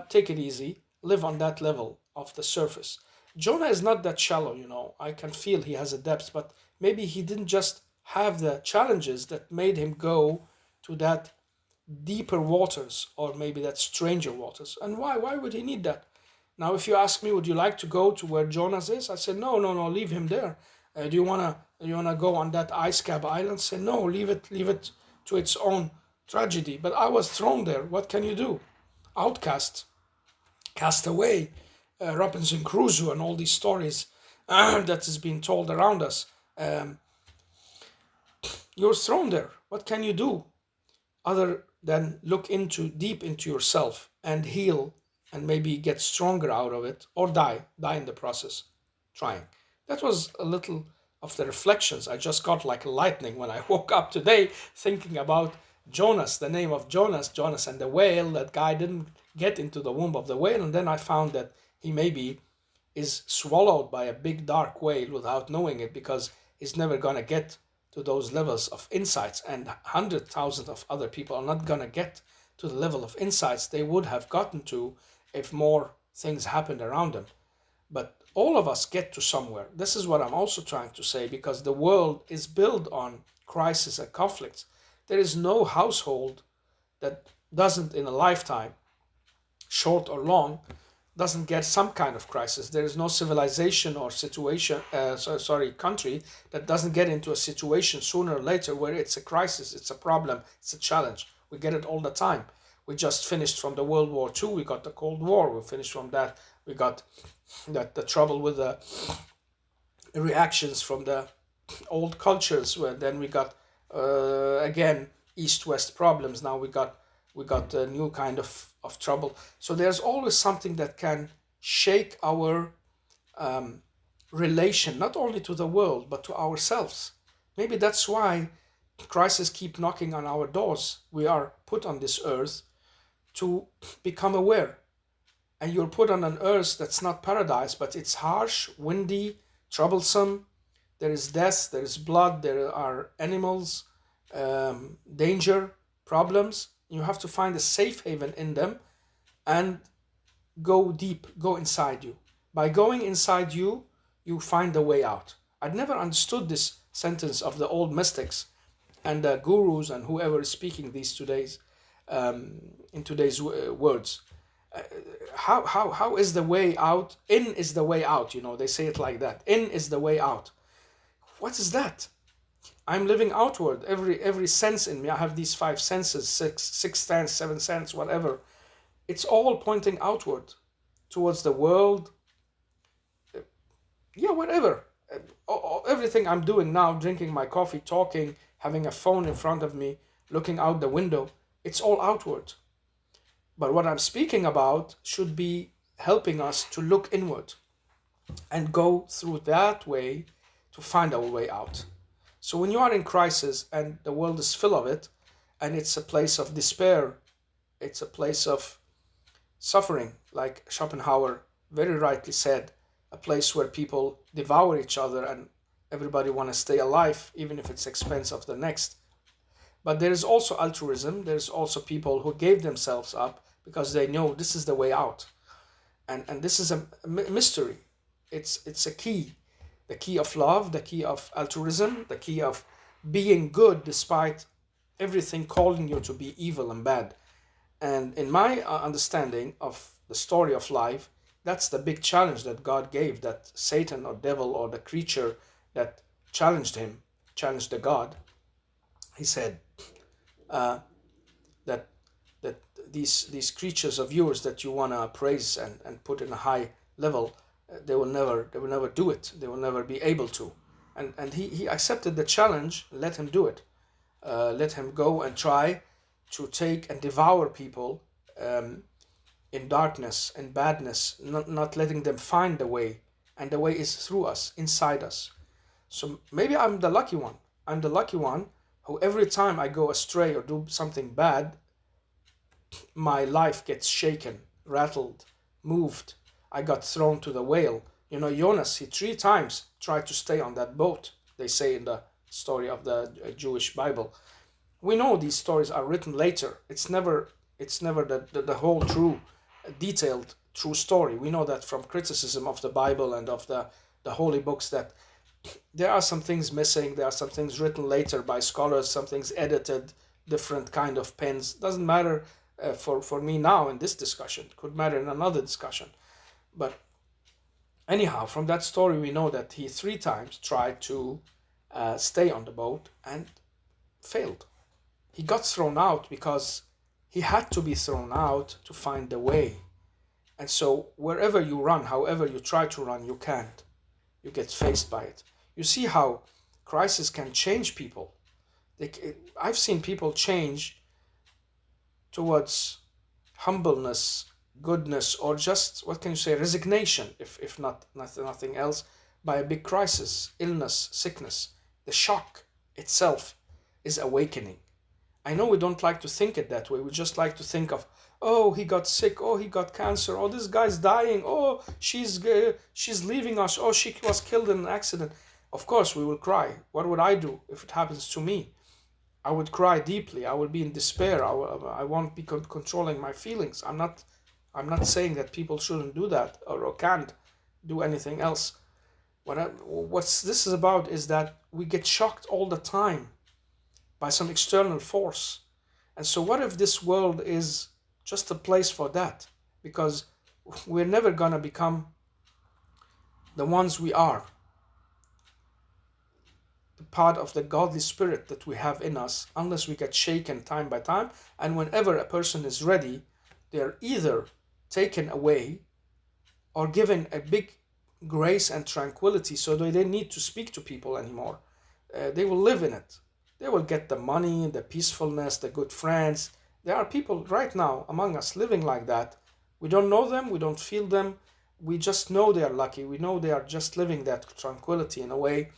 Take it easy, live on that level of the surface. Jonah is not that shallow, you know. I can feel he has a depth, but maybe he didn't just have the challenges that made him go to that deeper waters or maybe that stranger waters. And why would he need that? Now if you ask me, would you like to go to where Jonas is? I said, no, no, no, leave him there. Do you wanna go on that ice cap island? Say no, leave it to its own tragedy. But I was thrown there, what can you do? Outcast, cast away, Robinson Crusoe and all these stories that is being told around us. um, you're thrown there, what can you do other than look into deep into yourself and heal and maybe get stronger out of it or die in the process trying. That was a little of the reflections I just got like lightning when I woke up today thinking about Jonas, the name of Jonas and the whale. That guy didn't get into the womb of the whale, and then I found that he maybe is swallowed by a big dark whale without knowing it because he's never gonna get to those levels of insights, and 100,000 of other people are not gonna get to the level of insights they would have gotten to if more things happened around them. But all of us get to somewhere. This is what I'm also trying to say, because the world is built on crisis and conflicts. There is no household that doesn't, in a lifetime, short or long, doesn't get some kind of crisis. There is no civilization or situation, country that doesn't get into a situation sooner or later where it's a crisis, it's a problem, it's a challenge. We get it all the time. We just finished from the World War II. We got the Cold War. We finished from that. We got that the trouble with the reactions from the old cultures. Where then we got again East-West problems. Now we got a new kind of trouble. So there's always something that can shake our relation, not only to the world, but to ourselves. Maybe that's why crises keep knocking on our doors. We are put on this earth to become aware. And you're put on an earth that's not paradise, but it's harsh, windy, troublesome. There is death, there is blood, there are animals, danger, problems. You have to find a safe haven in them and go deep, go inside you. By going inside you, you find the way out. I'd never understood this sentence of the old mystics and the gurus and whoever is speaking these today's in today's words. How is the way out? In is the way out. They say it like that. In is the way out. What is that? I'm living outward. Every sense in me. I have these five senses, six sense, seven sense, whatever. It's all pointing outward, towards the world. Yeah, whatever. Everything I'm doing now, drinking my coffee, talking, having a phone in front of me, looking out the window, it's all outward. But what I'm speaking about should be helping us to look inward and go through that way to find our way out. So when you are in crisis and the world is full of it, and it's a place of despair, it's a place of suffering, like Schopenhauer very rightly said, a place where people devour each other and everybody want to stay alive, even if it's expense of the next. But there is also altruism. There's also people who gave themselves up because they know this is the way out. And this is a mystery. It's a key. The key of love, the key of altruism, the key of being good despite everything calling you to be evil and bad. And in my understanding of the story of life, that's the big challenge that God gave, that Satan or devil or the creature that challenged him, challenged the God. He said that that these creatures of yours that you want to praise and put in a high level, they will never do it. They will never be able to. And he accepted the challenge, let him do it. Let him go and try to take and devour people in darkness and badness, not letting them find the way. And the way is through us, inside us. So maybe I'm the lucky one. I'm the lucky one who every time I go astray or do something bad, my life gets shaken, rattled, moved. I got thrown to the whale. Jonas, he 3 times tried to stay on that boat, they say in the story of the Jewish Bible. We know these stories are written later. It's never the whole detailed true story. We know that from criticism of the Bible and of the holy books that there are some things missing. There are some things written later by scholars, some things edited, different kind of pens. Doesn't matter for me now in this discussion. Could matter in another discussion. But anyhow, from that story we know that he 3 times tried to stay on the boat and failed. He got thrown out because he had to be thrown out to find the way. And so wherever you run, however you try to run, you can't. You get faced by it. You see how crisis can change people. I've seen people change towards humbleness, goodness, or just, what can you say, resignation, if not nothing else, by a big crisis, illness, sickness. The shock itself is awakening. I know we don't like to think it that way. We just like to think of, oh, he got sick, oh, he got cancer, oh, this guy's dying, oh, she's leaving us, oh, she was killed in an accident. Of course we will cry. What would I do if it happens to me? I would cry deeply. I would be in despair. I won't be controlling my feelings. I'm not saying that people shouldn't do that or can't do anything else. What this is about is that we get shocked all the time by some external force. And so what if this world is just a place for that? Because we're never going to become the ones we are. The part of the godly spirit that we have in us, unless we get shaken time by time. And whenever a person is ready, they're either taken away or given a big grace and tranquility so they don't need to speak to people anymore. They will live in it. They will get the money, the peacefulness, the good friends. There are people right now among us living like that. We don't know them, we don't feel them, we just know they are lucky. We know they are just living that tranquility in a way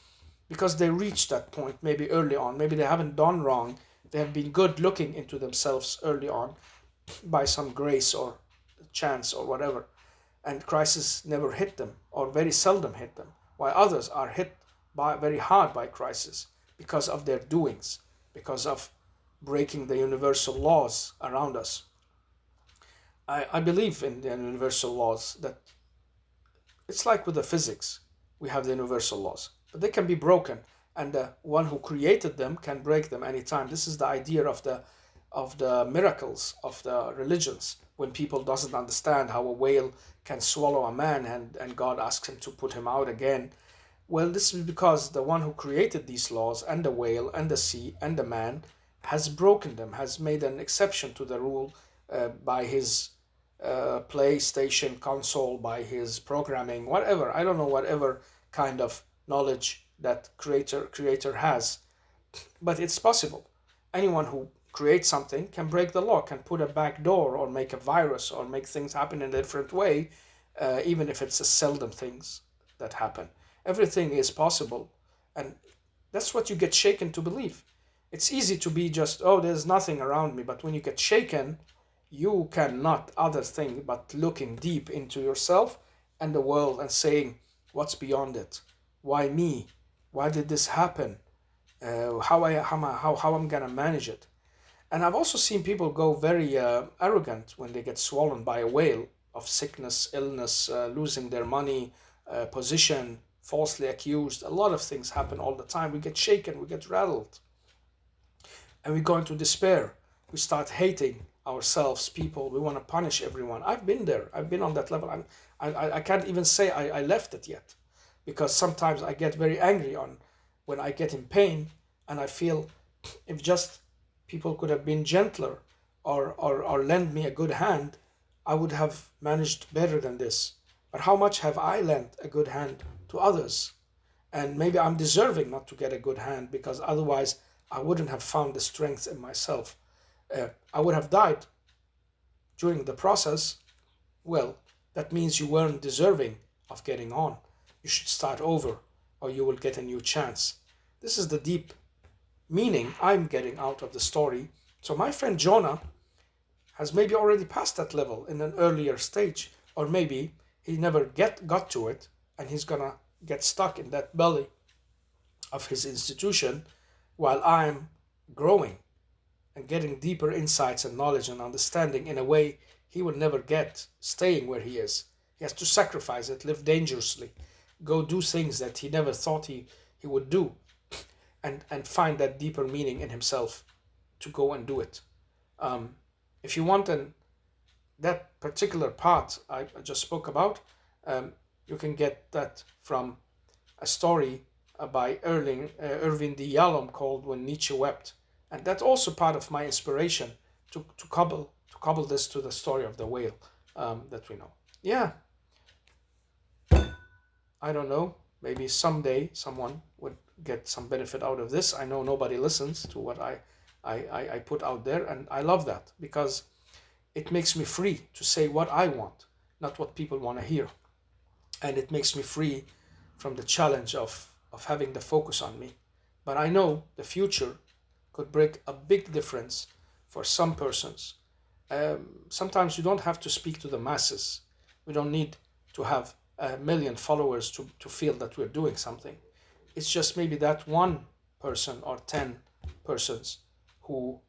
because they reached that point maybe early on. Maybe they haven't done wrong. They have been good looking into themselves early on by some grace or chance or whatever. And crisis never hit them or very seldom hit them, while others are hit very hard by crisis because of their doings, because of breaking the universal laws around us. I believe in the universal laws that it's like with the physics. We have the universal laws, but they can be broken, and the one who created them can break them anytime. This is the idea of the miracles of the religions. When people doesn't understand how a whale can swallow a man and God asks him to put him out again. Well, this is because the one who created these laws and the whale and the sea and the man has broken them, has made an exception to the rule by his PlayStation console, by his programming, whatever. I don't know whatever kind of knowledge that creator has, but it's possible. Anyone who creates something can break the law, can put a back door or make a virus or make things happen in a different way, even if it's a seldom things that happen. Everything is possible, and that's what you get shaken to believe. It's easy to be just, oh, there's nothing around me, but when you get shaken, you cannot other thing but looking deep into yourself and the world and saying, what's beyond it? Why me? Why did this happen? How I'm gonna manage it? And I've also seen people go very arrogant when they get swollen by a whale of sickness, illness, losing their money, position, falsely accused. A lot of things happen all the time. We get shaken, we get rattled, and we go into despair. We start hating ourselves, people. We want to punish everyone. I've been there. I've been on that level. I can't even say I left it yet, because sometimes I get very angry on when I get in pain, and I feel if just people could have been gentler or lend me a good hand, I would have managed better than this. But how much have I lent a good hand to others? And maybe I'm deserving not to get a good hand, because otherwise I wouldn't have found the strength in myself. I would have died during the process. Well, that means you weren't deserving of getting on. You should start over, or you will get a new chance. This is the deep meaning I'm getting out of the story. So my friend Jonah has maybe already passed that level in an earlier stage, or maybe he never got to it, and he's gonna get stuck in that belly of his institution, while I'm growing and getting deeper insights and knowledge and understanding in a way he will never get staying where he is. He has to sacrifice it, live dangerously, go do things that he never thought he would do, and find that deeper meaning in himself to go and do it. If you want that particular part I just spoke about, you can get that from a story by Irving D. Yalom called When Nietzsche Wept. And that's also part of my inspiration to cobble this to the story of the whale that we know. Yeah, I don't know. Maybe someday someone would get some benefit out of this. I know nobody listens to what I put out there, and I love that because it makes me free to say what I want, not what people want to hear. And it makes me free from the challenge of having the focus on me. But I know the future could break a big difference for some persons. Sometimes you don't have to speak to the masses. We don't need to have a million followers to feel that we're doing something. It's just maybe that one person or 10 persons who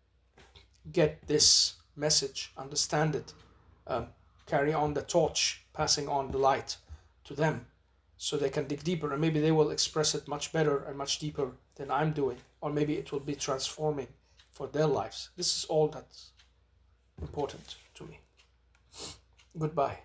get this message, understand it, carry on the torch, passing on the light to them so they can dig deeper, and maybe they will express it much better and much deeper than I'm doing, or maybe it will be transforming for their lives. This is all that's important to me. Goodbye.